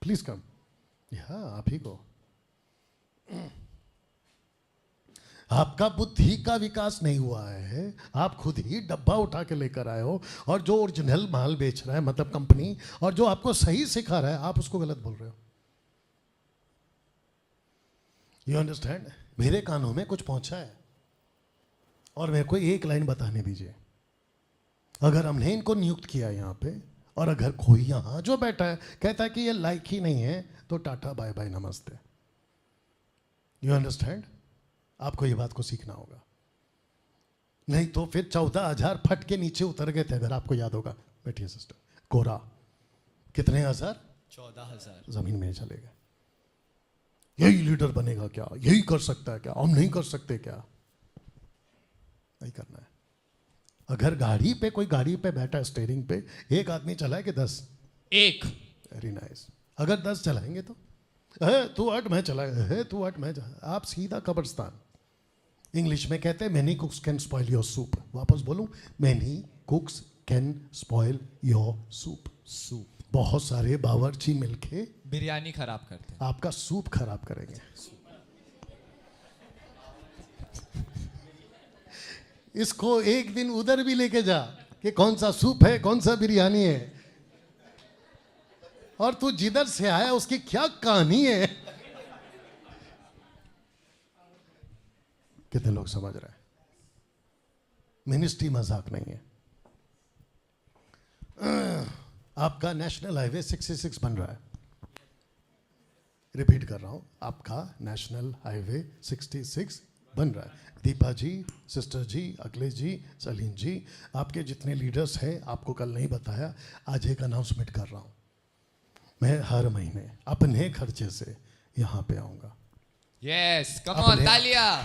Please come. हाँ, आप ही को। आपका बुद्धि का विकास नहीं हुआ है, आप खुद ही डब्बा उठा के लेकर आए हो, और जो ओरिजिनल माल बेच रहा है मतलब कंपनी, और जो आपको सही सिखा रहा है आप उसको गलत बोल रहे हो। You understand? मेरे कानों में कुछ पहुंचा है और मेरे को एक लाइन बताने दीजिए। अगर हमने इनको नियुक्त किया यहाँ पे, और अगर कोई यहाँ जो बैठा है कहता है कि ये लायक ही नहीं है, तो टाटा बाय बाय नमस्ते। You understand? आपको ये बात को सीखना होगा, नहीं तो फिर 14,000 फट के नीचे उतर गए थे, अगर आपको याद होगा। बैठिए सिस्टर। कोरा कितने हजार? 14,000 जमीन में चले गए। यही लीडर बनेगा क्या? यही कर सकता है क्या? हम नहीं कर सकते क्या? नहीं करना है। अगर गाड़ी पे कोई गाड़ी पे बैठा है स्टीयरिंग पे, एक आदमी चलाए कि 10? एक। Very nice. अगर 10 चलाएंगे तो तू हट मैं चलाए, तू हट मैं आप सीधा कब्रिस्तान। इंग्लिश में कहते हैं many कुक्स can spoil your soup. वापस बोलूं, many कुक्स can spoil your soup. Soup, बहुत सारे बावर्ची मिलके बिरयानी खराब करते हैं, आपका सूप खराब करेंगे। इसको एक दिन उधर भी लेके जा कि कौन सा सूप है, कौन सा बिरयानी है, और तू जिधर से आया उसकी क्या कहानी है। कितने लोग समझ रहे हैं? मिनिस्ट्री मजाक नहीं है। आपका नेशनल हाईवे 66 बन रहा है। रिपीट कर रहा हूं, आपका नेशनल हाईवे 66 बन रहा है। दीपा जी, सिस्टर जी, अखिलेश जी, सलीम जी, आपके जितने लीडर्स हैं, आपको कल नहीं बताया, आज एक अनाउंसमेंट कर रहा हूं। मैं हर महीने अपने खर्चे से यहां पे आऊंगा। यस, कम ऑन, तालियां।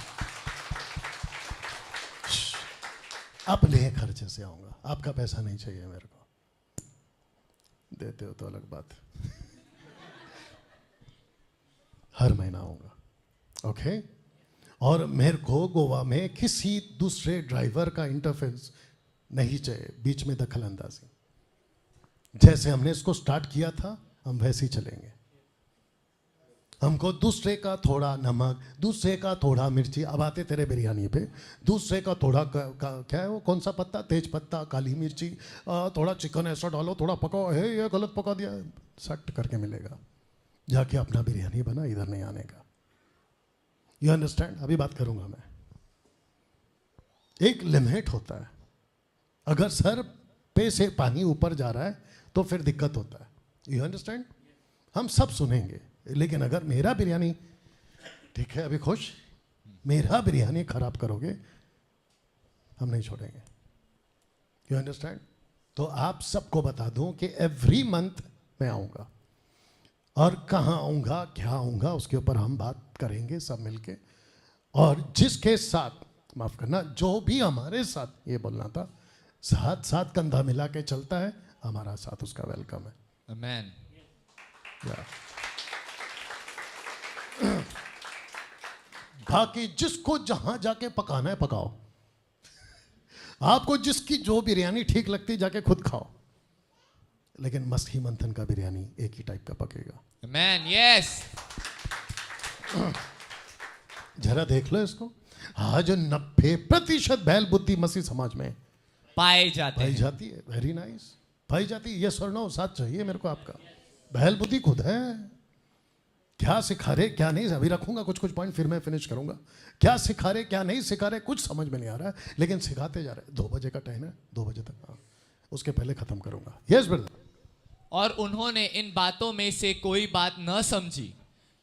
अपने खर्चे से आऊंगा, आपका पैसा नहीं चाहिए मेरे को। देते हो तो अलग बात। हर महीना आऊंगा, ओके? और मेरे को गोवा में किसी दूसरे ड्राइवर का इंटरफेरेंस नहीं चाहिए, बीच में दखल अंदाजी। जैसे हमने इसको स्टार्ट किया था, हम वैसे ही चलेंगे। हमको दूसरे का थोड़ा नमक, दूसरे का थोड़ा मिर्ची, अब आते तेरे बिरयानी पे, दूसरे का थोड़ा क्या है वो, कौन सा पत्ता, तेज पत्ता, काली मिर्ची, थोड़ा चिकन ऐसा डालो, थोड़ा पकाओ, है ये गलत पका दिया, सट करके मिलेगा। जाके अपना बिरयानी बना, इधर नहीं आने का। You understand? अभी बात करूंगा मैं। एक लिमिट होता है, अगर सर पे से पानी ऊपर जा रहा है तो फिर दिक्कत होता है। You understand? हम सब सुनेंगे, लेकिन अगर मेरा बिरयानी, ठीक है अभी खुश, मेरा बिरयानी खराब करोगे, हम नहीं छोड़ेंगे। You understand? तो आप सबको बता दूं कि एवरी मंथ मैं आऊंगा, और कहाँ आऊंगा, क्या आऊंगा, उसके ऊपर हम बात करेंगे सब मिलके। और जिसके साथ, माफ करना, जो भी हमारे साथ, ये बोलना था, साथ साथ कंधा मिला के चलता है, हमारा साथ उसका वेलकम है। आमेन। बाकी जिसको जहां जाके पकाना है पकाओ। आपको जिसकी जो बिरयानी ठीक लगती जाके खुद खाओ, लेकिन मस्ती मंथन का बिरयानी एक ही टाइप का पकेगा। आमेन, यस। जरा देख लो इसको। आज 90% बैल बुद्धि मसीह समाज में पाई पाई जाती है। वेरी नाइस, पाई जाती है। ये स्वर्णो साथ चाहिए मेरे को आपका। बैल बुद्धि खुद है। क्या सिखा रहे क्या नहीं, अभी रखूंगा कुछ कुछ पॉइंट, फिर मैं फिनिश करूंगा। क्या सिखा रहे क्या नहीं सिखा रहे कुछ समझ में नहीं आ रहा है, लेकिन सिखाते जा रहे। 2 बजे का टाइम है, 2 बजे तक, हाँ, उसके पहले खत्म करूंगा। Yes brother. और उन्होंने इन बातों में से कोई बात न समझी,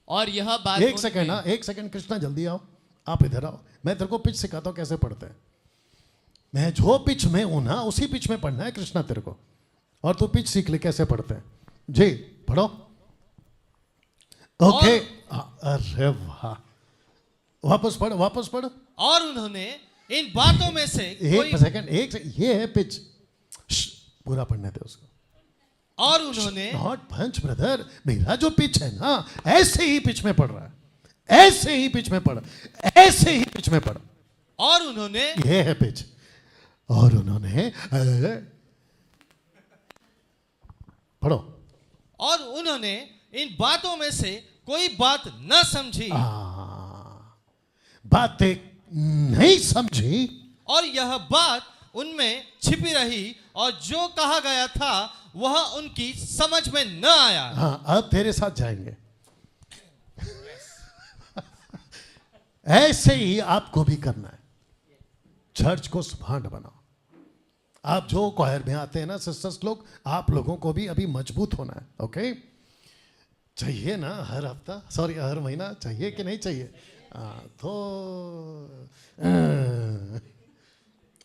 और यह बात एक सेकंड ना, एक सेकंड कृष्णा, जल्दी आओ, आप इधर आओ। मैं तेरे को पिच सिखाता हूँ कैसे पढ़ते हैं। मैं जो पिच में हूं ना, उसी पिच में पढ़ना है कृष्णा तेरे को, और तू पिच सीख ले कैसे पढ़ते हैं। जी पढ़ो। ओके, अरे वाह, वापस पढ़, वापस पढ़। और उन्होंने इन बातों में से एक सेकंड, ये है पिच, पूरा पढ़ने दे उसको। और उन्होंने, नॉट पंच ब्रदर, मेरा जो पिच है ना, ऐसे ही पिच में पढ़ रहा है, ऐसे ही पिच में पढ़, ऐसे ही पिच में पढ़। और उन्होंने, ये है पिच। और उन्होंने, पढ़ो। और उन्होंने इन बातों में से कोई बात न समझी बातें नहीं समझी और यह बात उनमें छिपी रही और जो कहा गया था वह उनकी समझ में न आया। हाँ, अब तेरे साथ जाएंगे। ऐसे ही आपको भी करना है। चर्च को स्मार्ट बनाओ। आप जो क्वायर में आते हैं ना सिस्टर्स लोग, आप लोगों को भी अभी मजबूत होना है। ओके, चाहिए ना हर हफ्ता, सॉरी हर महीना चाहिए कि नहीं चाहिए? तो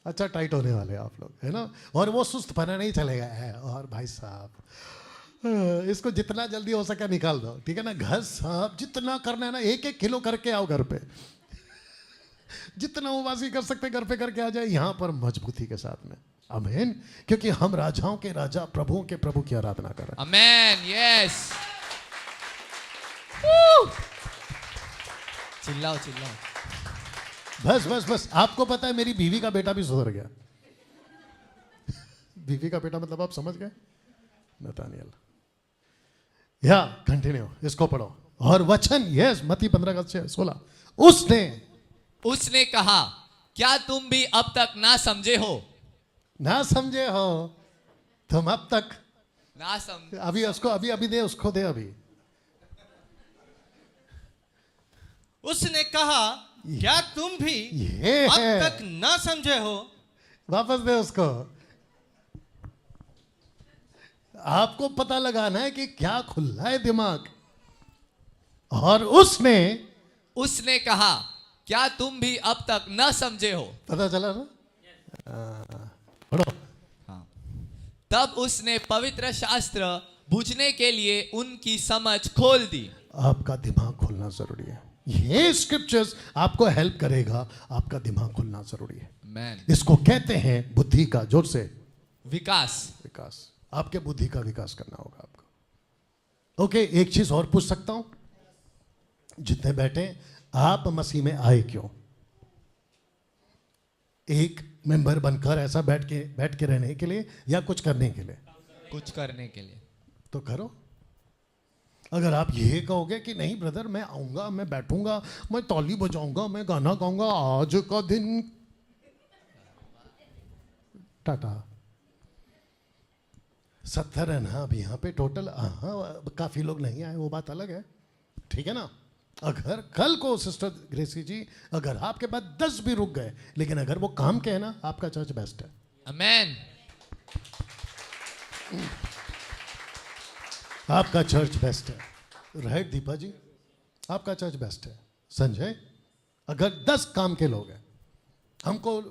अच्छा टाइट होने वाले आप लोग, है ना? और वो सुस्त पना नहीं चलेगा है। और भाई साहब इसको जितना जल्दी हो सके निकाल दो, ठीक है ना? घर साहब जितना करना है ना, 1-1 किलो करके आओ घर पे। जितना उबासी कर सकते घर पे करके आ जाए, यहां पर मजबूती के साथ में। आमीन। क्योंकि हम राजाओं के राजा, प्रभुओं के प्रभु की आराधना कर रहे हैं। आमेन। यस, चिल्लाओ चिल्लाओ। बस बस बस, आपको पता है मेरी बीवी का बेटा भी सुधर गया। बीवी का बेटा मतलब आप समझ गए, नतानियल। या कंटिन्यू, इसको पढ़ो। और वचन, यस, मत्ती 15:16, उसने कहा, क्या तुम भी अब तक ना समझे हो? ना समझे हो तुम अब तक? ना समझे। अभी उसको अभी दे, उसको दे अभी। उसने कहा, क्या तुम भी ये अब है। तक न समझे हो? वापस दे उसको। आपको पता लगाना है कि क्या खुला है दिमाग। और उसने कहा, क्या तुम भी अब तक न समझे हो? पता चला ना? पढ़ो। तब उसने पवित्र शास्त्र बूझने के लिए उनकी समझ खोल दी। आपका दिमाग खुलना जरूरी है। ये स्क्रिप्चर्स आपको हेल्प करेगा, आपका दिमाग खुलना जरूरी है। मैन, इसको कहते हैं बुद्धि का, जोर से, विकास। आपके बुद्धि का विकास करना होगा आपको। ओके, एक चीज और पूछ सकता हूं? जितने बैठे, आप मसीह में आए क्यों? एक मेंबर बनकर ऐसा बैठ के रहने के लिए, या कुछ करने के लिए? कुछ करने के लिए। तो करो। अगर आप ये कहोगे कि नहीं ब्रदर, मैं आऊंगा, मैं बैठूंगा, मैं ताली बजाऊंगा, मैं गाना गाऊंगा, आज का दिन टाटा। 70 है ना अब यहाँ पे टोटल। हाँ, काफी लोग नहीं आए, वो बात अलग है, ठीक है ना? अगर कल को सिस्टर ग्रेसी जी, अगर आपके पास 10 भी रुक गए, लेकिन अगर वो काम के है ना, आपका चर्च बेस्ट है। आमेन। आपका चर्च बेस्ट है, राइट दीपा जी? आपका चर्च बेस्ट है। संजय, अगर 10 काम के लोग हैं, हमको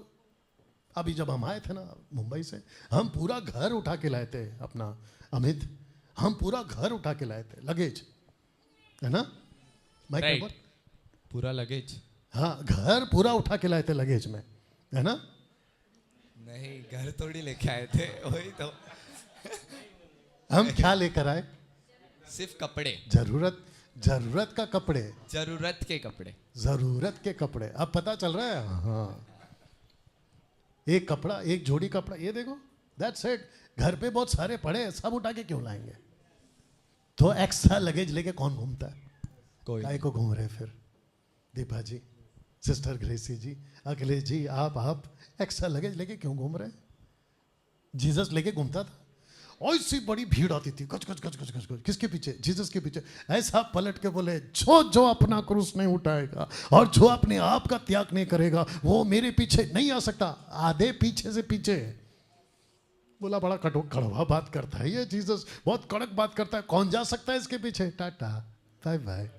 अभी जब हम आए थे ना मुंबई से, हम पूरा घर उठा के लाए थे अपना, अमित, हम पूरा घर उठा के लाए थे, लगेज, है ना? Mike Right. नंबर? पूरा लगेज? हाँ, घर पूरा उठा के लाए थे लगेज में, है ना? नहीं, घर थोड़ी लेके आए थे, वही तो। हम क्या लेकर आए? सिर्फ कपड़े, जरूरत का कपड़े, जरूरत के कपड़े। जरूरत के कपड़े। अब पता चल रहा है? हाँ, एक कपड़ा, एक जोड़ी कपड़ा, ये देखो, दैट्स इट। घर पे बहुत सारे पड़े, सब उठा के क्यों लाएंगे? तो एक्स्ट्रा लगेज लेके कौन घूमता है? कोई काय को घूम रहे फिर? दीपा जी, सिस्टर ग्रेसी जी, अखिलेश जी, आप एक्स्ट्रा लगेज लेके क्यों घूम रहे? जीसस लेके घूमता था, ऐसी बड़ी भीड़ आती थी, गच गच गच गच गच गच। किसके पीछे? जीसस के पीछे। ऐसा पलट के बोले, जो अपना क्रूस नहीं उठाएगा और जो अपने आप का त्याग नहीं करेगा, वो मेरे पीछे नहीं आ सकता। आधे पीछे से पीछे। बोला, बड़ा कड़वा बात करता है ये जीसस, बहुत कड़क बात करता है, कौन जा सकता है इसके पीछे? Tata bye bye.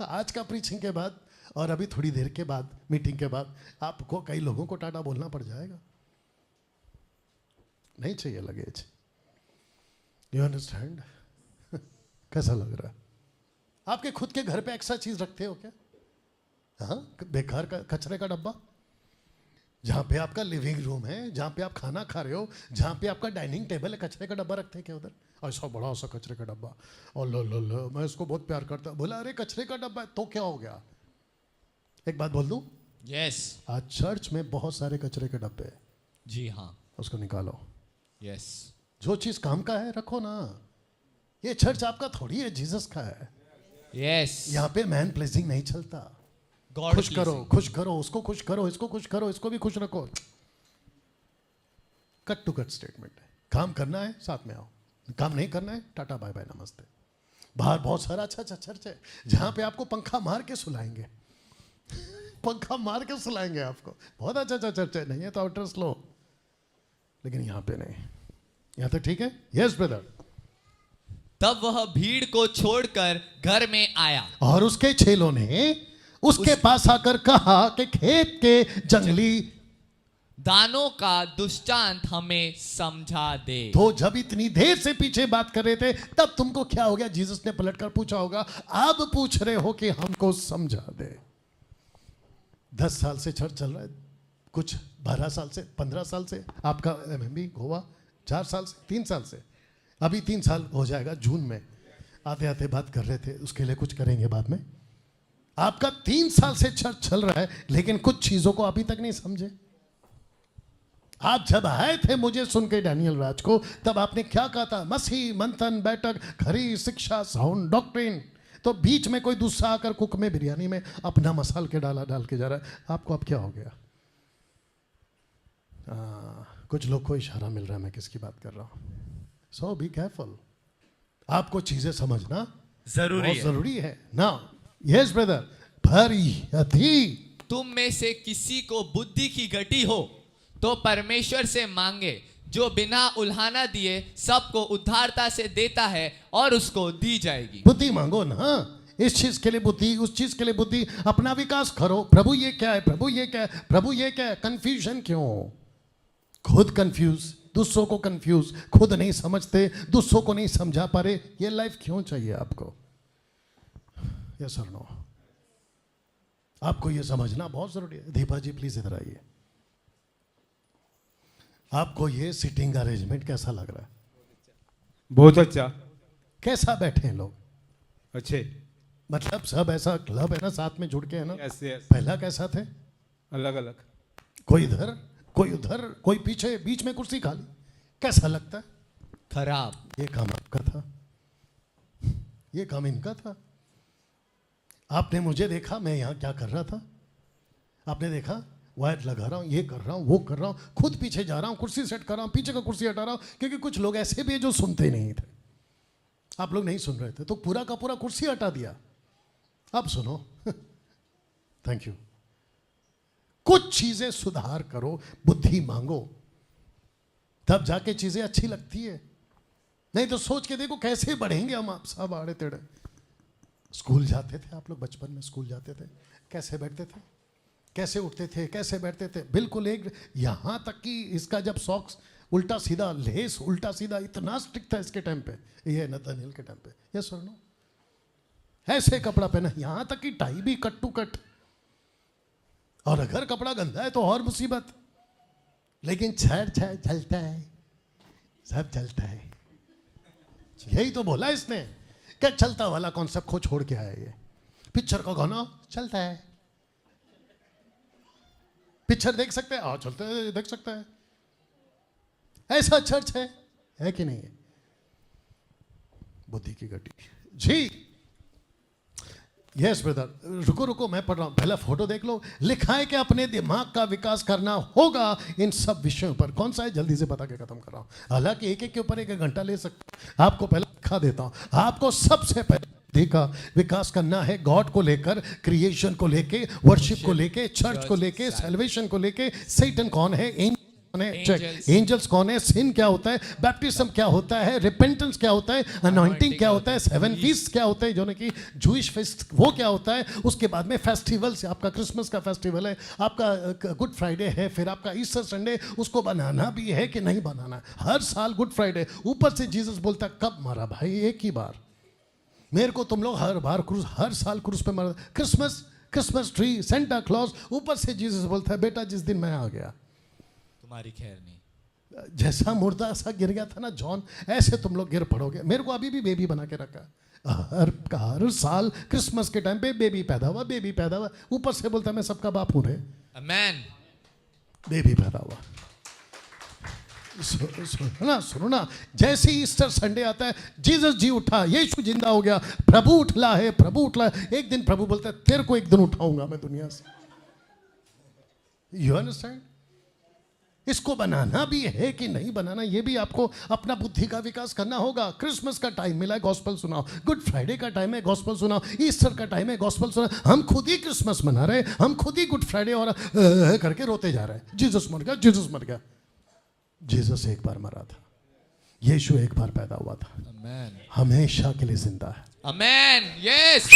आज का प्रीचिंग के बाद और अभी थोड़ी देर के बाद, मीटिंग के बाद, आपको कई लोगों को टाटा बोलना पड़ जाएगा। नहीं चाहिए लगेज। You understand? कैसा लग रहा है? आपके खुद के घर पे एक्स्ट्रा चीज रखते हो क्या? हाँ, बेकार का कचरे का डब्बा, जहां पे आपका लिविंग रूम है, जहां पे आप खाना खा रहे हो, जहां पे आपका डाइनिंग टेबल है, कचरे का डब्बा रखते हैं क्या उधर? ऐसा बड़ा सा कचरे का डब्बा, और लो मैं इसको बहुत प्यार करता। बोला, अरे कचरे का डब्बा है तो क्या हो गया? एक बात बोल दूं? यस। आज चर्च में बहुत सारे कचरे के डब्बे हैं। जी हाँ। उसको निकालो। यस। जो चीज काम का है रखो ना, ये चर्च आपका थोड़ी है, जीसस का है। Yes. यहाँ पे मैन प्लेजिंग नहीं चलता। God खुश करो, pleasing. खुश करो, उसको खुश करो, इसको खुश करो, इसको भी खुश रखो। कट टू कट स्टेटमेंट है। काम करना है साथ में आओ, काम नहीं करना है टाटा बाय बाय नमस्ते। बाहर बहुत सारा अच्छा अच्छा चर्च है जहाँ पे आपको पंखा मार के सुलाएंगे, पंखा मार के सुलाएंगे आपको। बहुत अच्छा अच्छा चर्च है, नहीं है तो आउटर स्लो, लेकिन यहाँ पे नहीं। यहाँ तक ठीक है? Yes brother. तब वह भीड़ को छोड़कर घर में आया। और उसके चेलों ने उसके पास आकर कहा कि खेत के जंगली दानों का दृष्टांत हमें समझा दे। तो जब इतनी देर से पीछे बात कर रहे थे तब तुमको क्या हो गया? जीसस ने पलटकर पूछा होगा, अब पूछ रहे हो कि हमको समझा दे। 10 साल से चर्च चल रहा है, कुछ 12 साल से, 15 साल से आपका MMB हुआ, 4 साल से, 3 साल से, अभी 3 साल हो जाएगा जून में। आते आते बात कर रहे थे, उसके लिए कुछ करेंगे बाद में। आपका 3 साल से चर्च चल रहा है, लेकिन कुछ चीजों को अभी तक नहीं समझे। आप जब आए थे मुझे सुन के डैनियल राज को, तब आपने क्या कहा था? मसीह, मंथन, बैठक, खरी शिक्षा, साउंड डॉक्ट्रिन। तो बीच में कोई दूसरा आकर कुक में बिरयानी में अपना मसाल के डाल के जा रहा है। आपको अब क्या हो गया? कुछ लोग को इशारा मिल रहा है मैं किसकी बात कर रहा हूं। सो बी केयरफुल। आपको चीजें समझना जरूरी है ना। Yes brother. पर यदि तुम में से किसी को बुद्धि की घटी हो तो परमेश्वर से मांगे, जो बिना उल्हाना दिए सबको उद्धारता से देता है और उसको दी जाएगी। बुद्धि मांगो ना, इस चीज के लिए बुद्धि, उस चीज के लिए बुद्धि, अपना विकास करो। प्रभु ये क्या है, प्रभु ये क्या है, प्रभु ये क्या है। कंफ्यूजन क्यों? खुद कंफ्यूज, दूसरों को कंफ्यूज, खुद नहीं समझते, दूसरों को नहीं समझा पा रहे। ये लाइफ क्यों चाहिए आपको? यस और नो? आपको ये समझना बहुत जरूरी है। दीपा जी प्लीज इधर आइए। आपको ये सिटिंग अरेंजमेंट कैसा लग रहा है? बहुत अच्छा। कैसा बैठे हैं लोग? अच्छे। मतलब सब ऐसा क्लब है ना, साथ में जुड़ के है ना। Yes yes. पहला कैसा थे? अलग अलग। कोई इधर, कोई उधर, कोई पीछे, बीच में कुर्सी खाली। कैसा लगता है? खराब। ये काम आपका था, ये काम इनका था। आपने मुझे देखा मैं यहां क्या कर रहा था? आपने देखा वायर लगा रहा हूं, ये कर रहा हूं, वो कर रहा हूं, खुद पीछे जा रहा हूं, कुर्सी सेट कर रहा हूं, पीछे का कुर्सी हटा रहा हूं, क्योंकि कुछ लोग ऐसे भी हैं जो सुनते नहीं थे। आप लोग नहीं सुन रहे थे तो पूरा का पूरा कुर्सी हटा दिया। अब सुनो। Thank you. कुछ चीजें सुधार करो, बुद्धि मांगो, तब जाके चीजें अच्छी लगती है। नहीं तो सोच के देखो कैसे बढ़ेंगे हम। आप सब आड़े तेड़े। स्कूल जाते थे आप लोग, बचपन में स्कूल जाते थे, कैसे बैठते थे, कैसे उठते थे, कैसे बैठते थे? बिल्कुल एक, यहां तक कि इसका जब सॉक्स उल्टा सीधा, लेस उल्टा सीधा, इतना स्ट्रिक्ट था इसके टाइम पे, ये नतनियल के टाइम पे। यस और नो? ऐसे कपड़ा पहना, यहां तक कि टाई भी कट टू कट। और अगर कपड़ा गंदा है तो और मुसीबत। लेकिन छड़ छड़ चलता है, सब चलता है। यही तो बोला इसने, क्या चलता वाला कॉन्सेप्ट को छोड़ के आया ये। पिक्चर का गाना चलता है, पिक्चर देख सकते हैं, हाँ चलते हैं, देख सकता है। ऐसा चर्च है कि नहीं है? बुद्धि की गड्डी जी। Yes brother. रुको रुको, मैं पढ़ रहा हूं, पहला फोटो देख लो। लिखा है कि अपने दिमाग का विकास करना होगा इन सब विषयों पर। कौन सा है जल्दी से बता के खत्म कर रहा हूं। हालांकि एक एक के ऊपर 1 घंटा ले सकता हूं। आपको पहले लिखा देता हूं। आपको सबसे पहले बुद्धि का विकास करना है, गॉड को लेकर, क्रिएशन को लेके, वर्शिप को लेके, चर्च को लेके, सैल्वेशन को लेके। सैटन कौन है, एंजल्स कौन है, सिन क्या होता है, बैप्टिज्म क्या होता है, रिपेंटेंस क्या होता है, अनॉइंटिंग क्या होता है, 7 फीस्ट क्या होता है, जो कि जूइश फेस्ट वो क्या होता है। उसके बाद में फेस्टिवल्स, आपका क्रिसमस का फेस्टिवल है, आपका गुड फ्राइडे है, फिर आपका ईस्टर संडे, उसको बनाना भी है कि नहीं बनाना। हर साल गुड फ्राइडे, ऊपर से जीसस बोलता कब मारा भाई? एक ही बार। मेरे को तुम लोग हर बार क्रूस, हर साल क्रूस पे मारा। क्रिसमस ट्री, सेंटा क्लॉज, ऊपर से जीसस बोलता है बेटा जिस दिन मैं आ गया तुम्हारी खैर नहीं। जैसा मुर्दा सा गिर गया था ना जॉन, ऐसे तुम लोग गिर पड़ोगे। मेरे को अभी भी बेबी बना के रखा। हर साल क्रिसमस के टाइम पे बेबी पैदा हुआ, बेबी पैदा हुआ। ऊपर से बोलता मैं सबका बाप हूं रे। आमेन। बेबी पैदा हुआ। सुनो ना, जैसे ईस्टर संडे आता है, जीसस जी उठा, यीशु जिंदा हो गया, प्रभु उठला है, प्रभु उठला है। एक दिन प्रभु बोलता है तेरे को एक दिन उठाऊंगा मैं दुनिया से। You understand? इसको बनाना भी है कि नहीं बनाना, ये भी आपको अपना बुद्धि का विकास करना होगा। क्रिसमस का टाइम मिला है, गॉस्पेल सुनाओ। गुड फ्राइडे का टाइम है, गॉस्पेल सुनाओ। ईस्टर का टाइम है, गॉस्पेल सुनाओ। हम खुद ही क्रिसमस मना रहे हैं, हम खुद ही गुड फ्राइडे और करके रोते जा रहे हैं, जीसस मर गया, जीसस मर गया। जीसस एक बार मरा था, यीशु एक बार पैदा हुआ था, Amen. हमेशा के लिए जिंदा है। Amen. Yes.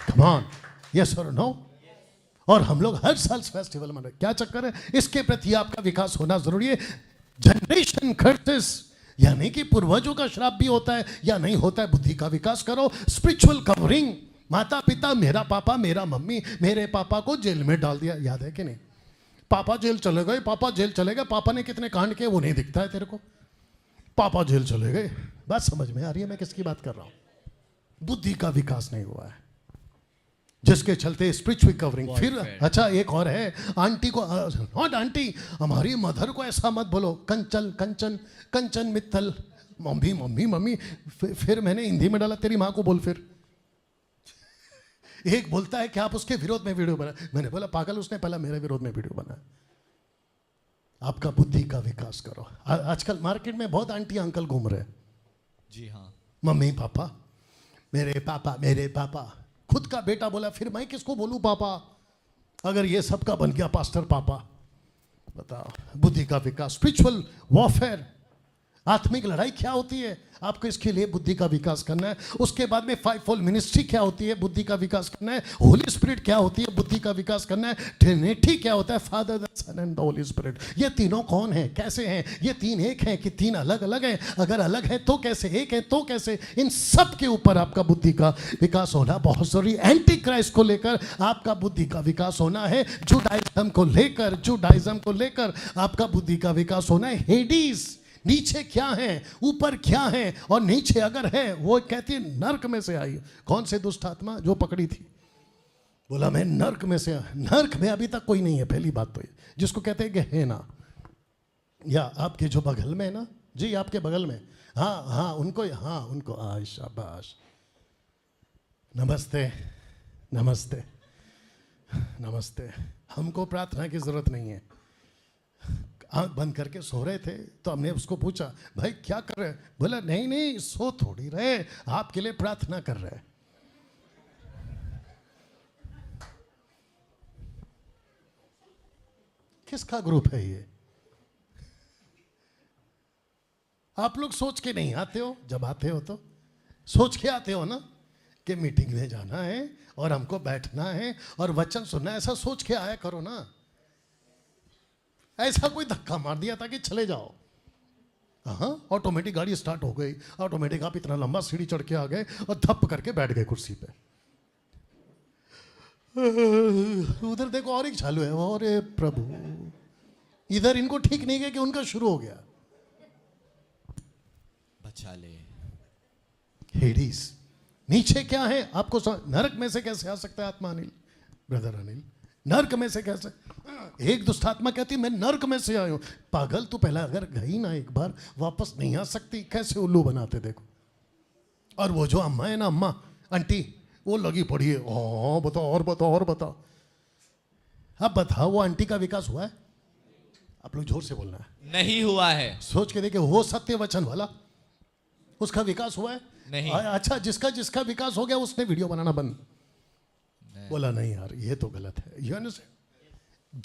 Come on, yes और नो? और हम लोग हर साल फेस्टिवल मनाते, क्या चक्कर है? इसके प्रति आपका विकास होना जरूरी है। जनरेशन कर्सेस यानी कि पूर्वजों का श्राप भी होता है या नहीं होता है, बुद्धि का विकास करो। स्पिरिचुअल कवरिंग, माता पिता, मेरा पापा मेरा मम्मी मेरे पापा को जेल में डाल दिया, याद है कि नहीं? पापा जेल चले गए, पापा जेल चले गए, पापा ने कितने कांड किए वो नहीं दिखता है तेरे को, पापा जेल चले गए। बात समझ में आ रही है मैं किसकी बात कर रहा हूं? बुद्धि का विकास नहीं हुआ है, जिसके चलते स्पिरिचुअल कवरिंग। फिर अच्छा एक और है, आंटी को, नॉट आंटी, हमारी मदर को ऐसा मत बोलो, कंचन कंचन कंचन मित्तल, मम्मी मम्मी मम्मी। फिर मैंने हिंदी में डाला तेरी माँ को बोल। फिर एक बोलता है कि आप उसके विरोध में वीडियो बना, मैंने बोला पागल, उसने पहला मेरे विरोध में वीडियो बनाया। आपका बुद्धि का विकास करो। आजकल मार्केट में बहुत आंटी अंकल घूम रहे हैं, जी हाँ। मम्मी पापा, मेरे पापा मेरे पापा। खुद का बेटा बोला फिर मैं किसको बोलूं पापा, अगर ये सबका बन गया पास्टर पापा। बताओ, बुद्धि का विकास, स्पिरिचुअल वॉरफेयर, आत्मिक लड़ाई क्या होती है, आपको इसके लिए बुद्धि का विकास करना है। उसके बाद में फाइव फोल्ड मिनिस्ट्री क्या होती है, बुद्धि का विकास करना है। होली स्पिरिट क्या होती है, बुद्धि का विकास करना है। ट्रिनिटी क्या होता है, Father the Son and the Holy Spirit. ये तीनों कौन है, कैसे हैं? ये तीन एक हैं कि तीन अलग अलग हैं? अगर अलग है तो कैसे, एक है तो कैसे? इन सब के ऊपर आपका बुद्धि का विकास होना बहुत जरूरी। एंटी क्राइस्ट को लेकर आपका बुद्धि का विकास होना है। जुडाइज्म को लेकर आपका बुद्धि का विकास होना है। हेडीज, नीचे क्या है ऊपर क्या है, और नीचे अगर है वो कहती है नर्क में से आई। कौन से दुष्ट आत्मा जो पकड़ी थी, बोला मैं नर्क में से, नर्क में अभी तक कोई नहीं है। पहली बात तो ये, जिसको कहते हैं गेहेना, या आपके जो बगल में है ना जी, आपके बगल में, हाँ हाँ उनको, हाँ उनको, शाबाश, नमस्ते नमस्ते नमस्ते। हमको प्रार्थना की जरूरत नहीं है। आंख बंद करके सो रहे थे तो हमने उसको पूछा भाई क्या कर रहे हैं, बोला नहीं नहीं सो थोड़ी रहे, आपके लिए प्रार्थना कर रहे हैं। किसका ग्रुप है ये? आप लोग सोच के नहीं आते हो, जब आते हो तो सोच के आते हो ना कि मीटिंग में जाना है और हमको बैठना है और वचन सुनना है। ऐसा सोच के आया करो ना, ऐसा कोई धक्का मार दिया था कि चले जाओ। हाँ, ऑटोमेटिक गाड़ी स्टार्ट हो गई, ऑटोमेटिक आप इतना लंबा सीढ़ी चढ़ के आ गए और धप करके बैठ गए कुर्सी पे। उधर देखो और एक चालू है, अरे प्रभु, इधर इनको ठीक नहीं गया कि उनका शुरू हो गया। बचा ले। हेडीज, नीचे क्या है आपको नरक में से कैसे आ सकता है आत्मा? अनिल, ब्रदर अनिल, नर्क में से कैसे? एक दुष्ट आत्मा कहती मैं नर्क में से आया हूं। पागल, तू पहला अगर गई ना एक बार, वापस नहीं आ सकती। कैसे उल्लू बनाते देखो। और वो जो अम्मा है ना, अम्मा आंटी, वो लगी पड़ी है, ओ बताओ और बताओ और बताओ। अब बताओ वो आंटी का विकास हुआ है? आप लोग जोर से बोलना है। नहीं हुआ है। सोच के देखे, वो सत्य वचन वाला, उसका विकास हुआ है? नहीं। अच्छा, जिसका विकास हो गया उसने वीडियो बनाना बंद, बोला नहीं यार ये तो गलत है। You understand?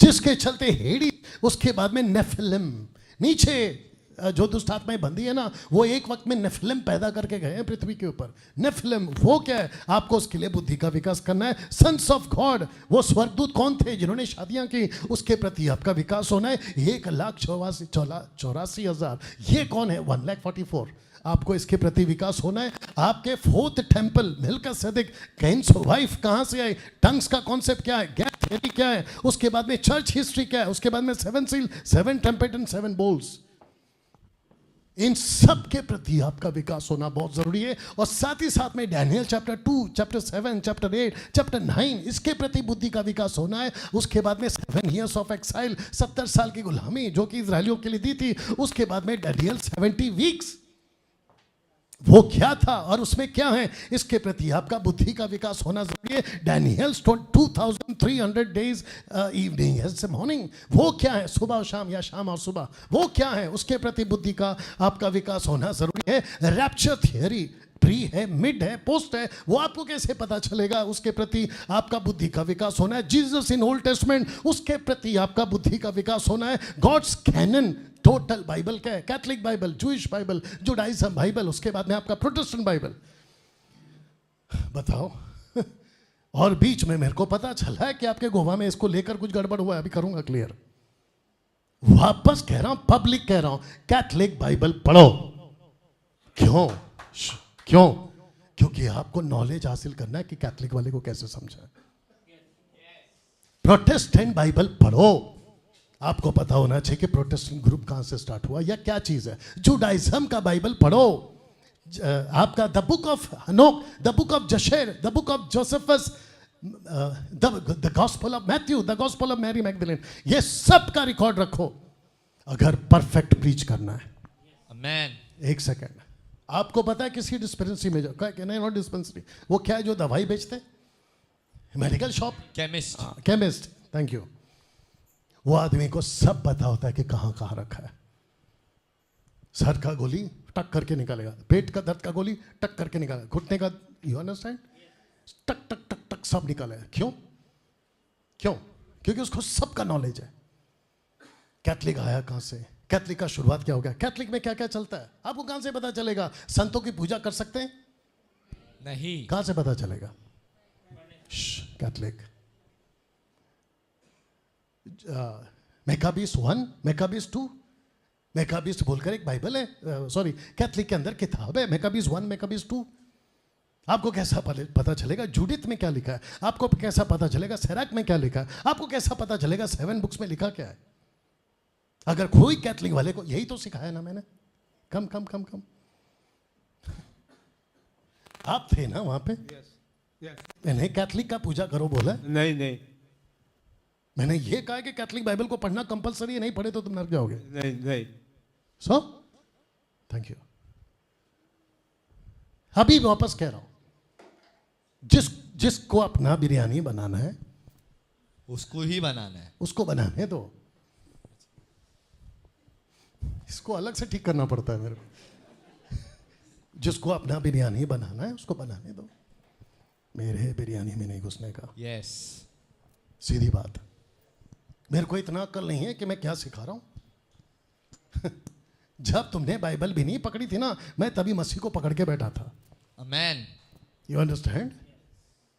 जिसके चलते हेडी, उसके बाद में नेफिलिम, नीचे जो दुष्ट आत्माएं बंदी है ना, वो एक वक्त में नेफिलिम पैदा करके गए हैं पृथ्वी के ऊपर। नेफिलिम वो क्या है? आपको उसके लिए बुद्धि का विकास करना है। सन्स ऑफ गॉड, वो स्वर्गदूत कौन थे जिन्होंने शादियां की, उसके प्रति आपका विकास होना है। 1,84,000, ये कौन है? 1,44,000। आपको इसके प्रति विकास होना है। आपके फोर्थ टेंपल मेल्किसेदेक, कैन्स वाइफ कहां से आई, टंग्स का कॉन्सेप्ट क्या है, गैप थ्योरी क्या है, उसके बाद में चर्च हिस्ट्री क्या है, उसके बाद में 7 सील, 7 ट्रम्पेट एंड 7 बोल्स। इन सब के प्रति आपका विकास होना बहुत जरूरी है। और साथ ही साथ में Daniel chapter 2, chapter 7, chapter 8, chapter 9, इसके प्रति बुद्धि का विकास होना है। उसके बाद में 7 years ऑफ एक्साइल, 70 साल की गुलामी जो कि इजरायलियों के लिए दी थी। उसके बाद में डैनियल 70 वीक्स, वो क्या था और उसमें क्या है, इसके प्रति आपका बुद्धि का विकास होना जरूरी है। Daniel 2300 days evening and morning, वो क्या है, सुबह और शाम या शाम और सुबह, वो क्या है, उसके प्रति बुद्धि का आपका विकास होना जरूरी है। रैप्चर थियरी प्री है, मिड है, पोस्ट है, वो आपको कैसे पता चलेगा, उसके प्रति आपका बुद्धि का विकास होना है। जीसस इन ओल्ड टेस्टमेंट, उसके प्रति आपका बुद्धि का विकास होना है। गॉड्स कैनन, टोटल बाइबल क्या है, Catholic Bible, Jewish Bible, Judaism Bible, उसके बाद में आपका प्रोटेस्टेंट बाइबल, बताओ। और बीच में मेरे को पता चला है कि आपके गोवा में इसको लेकर कुछ गड़बड़ हुआ है, अभी करूंगा क्लियर। वापस कह रहा हूं, पब्लिक कह रहा हूं, कैथलिक बाइबल पढ़ो। क्यों? क्यों? क्योंकि आपको नॉलेज हासिल करना है कि कैथलिक वाले को कैसे समझा है। प्रोटेस्टेंट बाइबल पढ़ो, आपको पता होना चाहिए कि प्रोटेस्टेंट ग्रुप कहां से स्टार्ट हुआ या क्या चीज है। जुडाइज्म का बाइबल पढ़ो, आपका the book of Enoch, the book of Jasher, the book of Josephus, the gospel of Matthew, the gospel of Mary Magdalene, ये सब का रिकॉर्ड रखो अगर परफेक्ट प्रीच करना है। आमेन। एक सेकेंड, आपको पता है किसी डिस्पेंसरी में जाओ, नहीं नॉट डिस्पेंसरी, वो क्या है जो दवाई बेचते, medical shop, chemist. Chemist, thank you. वो आदमी को सब पता होता है कि कहां कहां रखा है। सर का गोली टक करके निकालेगा, पेट का दर्द का गोली टक करके निकालेगा, घुटने का, यू अंडरस्टैंड, टक टक टक टक सब निकालेगा। क्यों? क्यों? क्योंकि उसको सबका नॉलेज है। कैथलिक आया कहां से, कैथलिक का शुरुआत क्या हो गया, कैथलिक में क्या क्या चलता है, आपको कहां से पता चलेगा? संतों की पूजा कर सकते हैं? नहीं। कहां से पता चलेगा? कैथलिक मेकाबीस 1, मेकाबीस 2, मेकाबीस बोलकर एक बाइबल है, सॉरी कैथलिक के अंदर किताब है, मेकाबीस 1, मेकाबीस 2। आपको कैसा पता चलेगा जूडिथ में क्या लिखा है, आपको कैसा पता चलेगा सेराक में क्या लिखा है, आपको कैसा पता चलेगा 7 बुक्स में लिखा क्या है? अगर कोई कैथलिक वाले को यही तो सिखाया ना मैंने, कम कम कम कम, आप थे ना वहां पे, मैंने कैथलिक का पूजा करो बोला, नहीं नहीं मैंने ये कहा कि कैथलिक बाइबल को पढ़ना कंपलसरी है, नहीं पढ़े तो तुम नरक जाओगे। नहीं नहीं। So thank you. अभी वापस कह रहा हूं, जिसको अपना बिरयानी बनाना है उसको ही बनाना है। उसको बनाने दो, इसको अलग से ठीक करना पड़ता है मेरे को। जिसको अपना बिरयानी बनाना है उसको बनाने दो, मेरे बिरयानी में नहीं घुसने का। यस। सीधी बात। मेरे को इतना अक्ल नहीं है कि मैं क्या सिखा रहा हूं। जब तुमने बाइबल भी नहीं पकड़ी थी ना, मैं तभी मसीह को पकड़ के बैठा था। आमेन। You understand?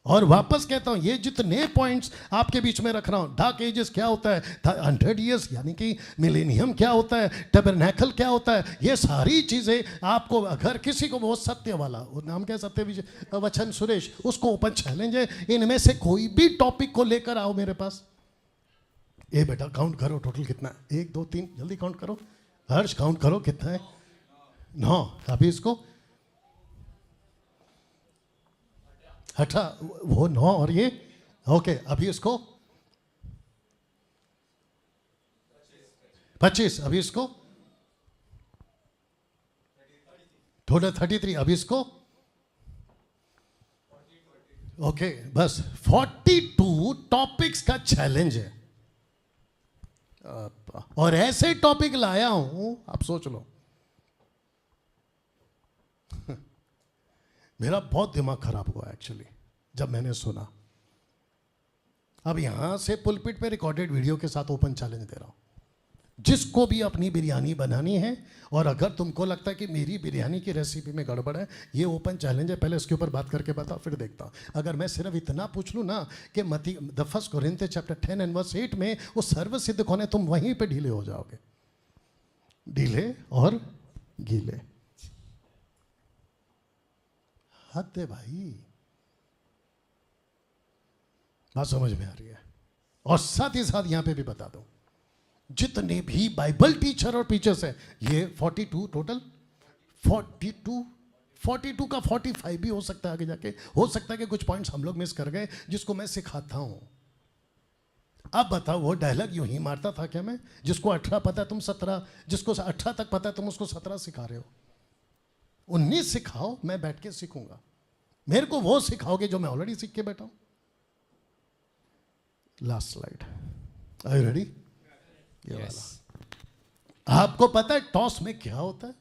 और वापस कहता हूं, ये जितने पॉइंट्स आपके बीच में रख रहा हूं, डार्क एजेस क्या होता है, 100 years यानी कि मिलेनियम क्या होता है, टैबरनैकल क्या होता है, ये सारी चीजें आपको, अगर किसी को वो सत्य वाला, वो नाम क्या, सत्य वचन सुरेश, उसको ओपन चैलेंज है, इनमें से कोई भी टॉपिक को लेकर आओ मेरे पास। ए बेटा काउंट करो टोटल कितना है, 1 2 3, जल्दी काउंट करो। हर्ष काउंट करो कितना है, 9। अभी इसको हटा, वो 9 और ये, ओके। अभी इसको 25, अभी इसको टोटल 33, अभी इसको ओके, बस 42 टॉपिक्स का चैलेंज है। और ऐसे टॉपिक लाया हूं, आप सोच लो। मेरा बहुत दिमाग खराब हुआ एक्चुअली जब मैंने सुना। अब यहां से पुलपिट पे रिकॉर्डेड वीडियो के साथ ओपन चैलेंज दे रहा हूं, जिसको भी अपनी बिरयानी बनानी है, और अगर तुमको लगता है कि मेरी बिरयानी की रेसिपी में गड़बड़ है, ये ओपन चैलेंज है, पहले इसके ऊपर बात करके बताओ, फिर देखता हूं। अगर मैं सिर्फ इतना पूछ लूं ना कि मती the first Corinthians chapter 10 and verse 8 में वो सर्व सिद्ध कौन है, तुम वहीं पे ढीले हो जाओगे, ढीले और गीले। हद है भाई, बात समझ में आ रही है? और साथ ही साथ यहां पे भी बता दो, जितने भी बाइबल टीचर और टीचर्स हैं, ये 42 टोटल, 42 का 45 भी हो सकता है आगे जाके। हो सकता है कि कुछ पॉइंट्स हम लोग मिस कर गए जिसको मैं सिखाता हूं। अब बताओ, वो डायलॉग यूं ही मारता था क्या मैं? जिसको 18 पता है तुम 17, जिसको 18 तक पता है तुम उसको 17 सिखा रहे हो। 19 सिखाओ, मैं बैठ के सीखूंगा। मेरे को वो सिखाओगे जो मैं ऑलरेडी सीख के बैठा हूं। Last slide, are you ready? ये वाला। आपको पता है टॉस में क्या होता है?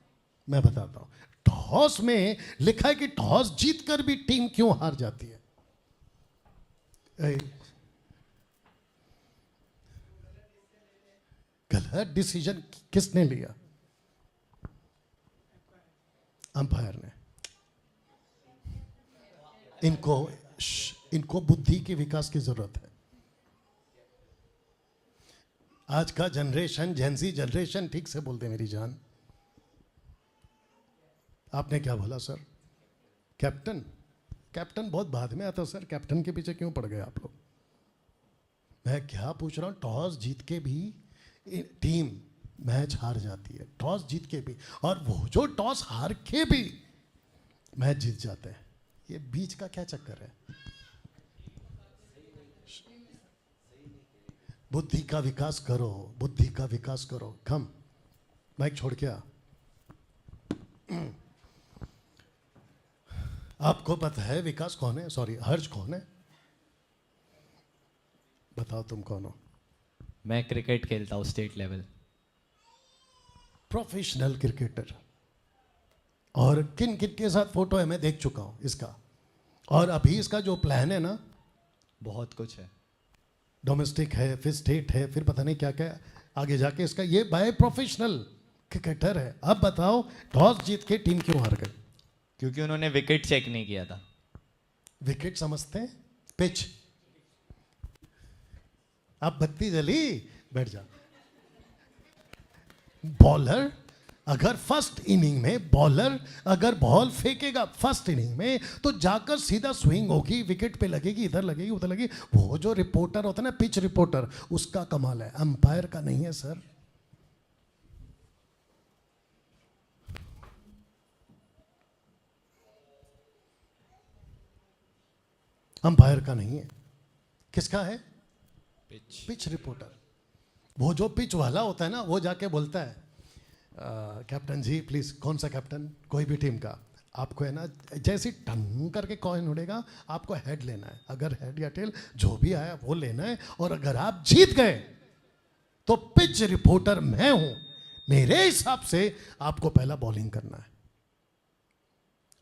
मैं बताता हूं। टॉस में लिखा है कि टॉस जीतकर भी टीम क्यों हार जाती है। गलत डिसीजन किसने लिया? अंपायर ने। इनको बुद्धि के विकास की जरूरत है। आज का जनरेशन, जेनजी जनरेशन, ठीक से बोलते मेरी जान। आपने क्या बोला सर? कैप्टन? कैप्टन बहुत बाद में आता सर, कैप्टन के पीछे क्यों पड़ गए आप लोग? मैं क्या पूछ रहा हूं, टॉस जीत के भी टीम मैच हार जाती है, टॉस जीत के भी। और वो जो टॉस हार के भी मैच जीत जाते हैं, ये बीच का क्या चक्कर है? बुद्धि का विकास करो, बुद्धि का विकास करो। कम माइक छोड़ के आ। आपको पता है विकास कौन है? सॉरी, हर्ष कौन है? बताओ तुम कौन हो? मैं क्रिकेट खेलता हूँ स्टेट लेवल। Professional cricketer. और किन किन के साथ फोटो है मैं देख चुका हूं इसका। और अभी इसका जो प्लान है ना, बहुत कुछ है। डोमेस्टिक है, फिर स्टेट है, फिर पता नहीं क्या क्या आगे जाके इसका। ये बाय प्रोफेशनल क्रिकेटर है। अब बताओ, टॉस जीत के टीम क्यों हार गई? क्योंकि उन्होंने विकेट चेक नहीं किया था। विकेट समझते हैं? पिच। अब बत्ती जली, बैठ जा। बॉलर अगर फर्स्ट इनिंग में, बॉलर अगर बॉल फेंकेगा फर्स्ट इनिंग में, तो जाकर सीधा स्विंग होगी, विकेट पे लगेगी, इधर लगेगी, उधर लगेगी। वो जो रिपोर्टर होता है ना, पिच रिपोर्टर, उसका कमाल है, अंपायर का नहीं है सर। अंपायर का नहीं है। किसका है? Pitch reporter. वो जो पिच वाला होता है ना, वो जाके बोलता है, कैप्टन जी प्लीज, कौन सा कैप्टन, कोई भी टीम का, आपको है ना, जैसे टंग करके कॉइन उड़ेगा, आपको हेड लेना है। अगर हेड या टेल जो भी आया वो लेना है। और अगर आप जीत गए तो पिच रिपोर्टर मैं हूं, मेरे हिसाब से आपको पहला बॉलिंग करना है।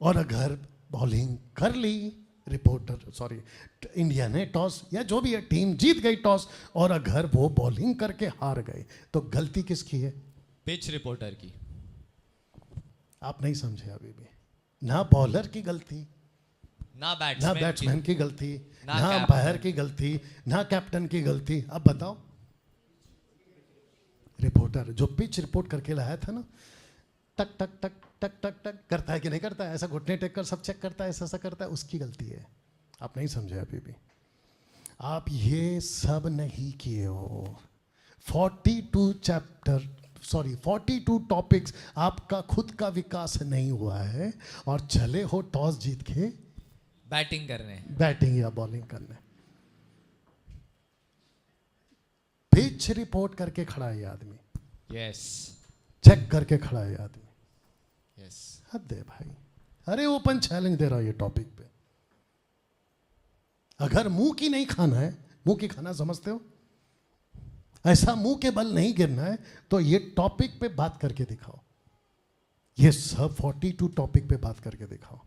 और अगर बॉलिंग कर ली, रिपोर्टर सॉरी इंडिया ने टॉस, या जो भी है टीम जीत गई टॉस, और अगर वो बॉलिंग करके हार गए, तो गलती किसकी है? पिच रिपोर्टर की। आप नहीं समझे अभी भी। ना बॉलर की गलती, ना ना बैट्समैन की गलती, ना ना अंपायर की गलती, ना कैप्टन की गलती। अब बताओ, रिपोर्टर जो पिच रिपोर्ट करके लाया था ना, टक टक टक टक टक टक करता है कि नहीं करता है, ऐसा घुटने टेक कर सब चेक करता है, ऐसा ऐसा करता है, उसकी गलती है। आप नहीं समझे अभी भी। आप ये सब नहीं किए हो। 42 टॉपिक्स, आपका खुद का विकास नहीं हुआ है, और चले हो टॉस जीत के बैटिंग करने। बैटिंग या बॉलिंग करने। पिच रिपोर्ट करके खड़ा है ये आदमी, यस चेक करके खड़ा है ये आदमी। यस। हद है भाई। अरे ओपन चैलेंज दे रहा हूं ये टॉपिक पे। अगर मुंह की नहीं खाना है, मुंह की खाना समझते हो, ऐसा मुंह के बल नहीं गिरना है, तो ये टॉपिक पे बात करके दिखाओ। ये सब 42 टॉपिक पे बात करके दिखाओ।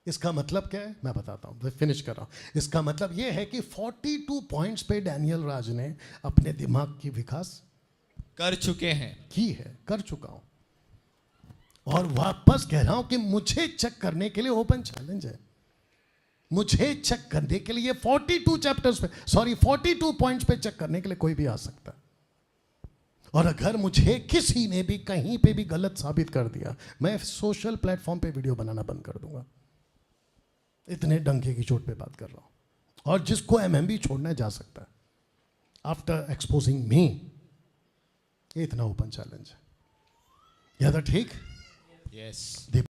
इसका मतलब क्या है मैं बताता हूं, फिनिश कर रहा हूं। इसका मतलब यह है कि 42 पॉइंट्स पे डैनियल राज ने अपने दिमाग की विकास कर चुके हैं, की है, कर चुका हूं। और वापस कह रहा हूं कि मुझे चेक करने के लिए ओपन चैलेंज है। मुझे चेक करने के लिए 42 चैप्टर्स पे, सॉरी 42 पॉइंट्स पे चेक करने के लिए कोई भी आ सकता है। और अगर मुझे किसी ने भी कहीं पे भी गलत साबित कर दिया, मैं सोशल प्लेटफॉर्म पे वीडियो बनाना बंद कर दूंगा। इतने डंके की चोट पे बात कर रहा हूं। और जिसको एमएमबी छोड़ना जा सकता है, आफ्टर एक्सपोजिंग मी, ये इतना ओपन चैलेंज है। या तो ठीक यस।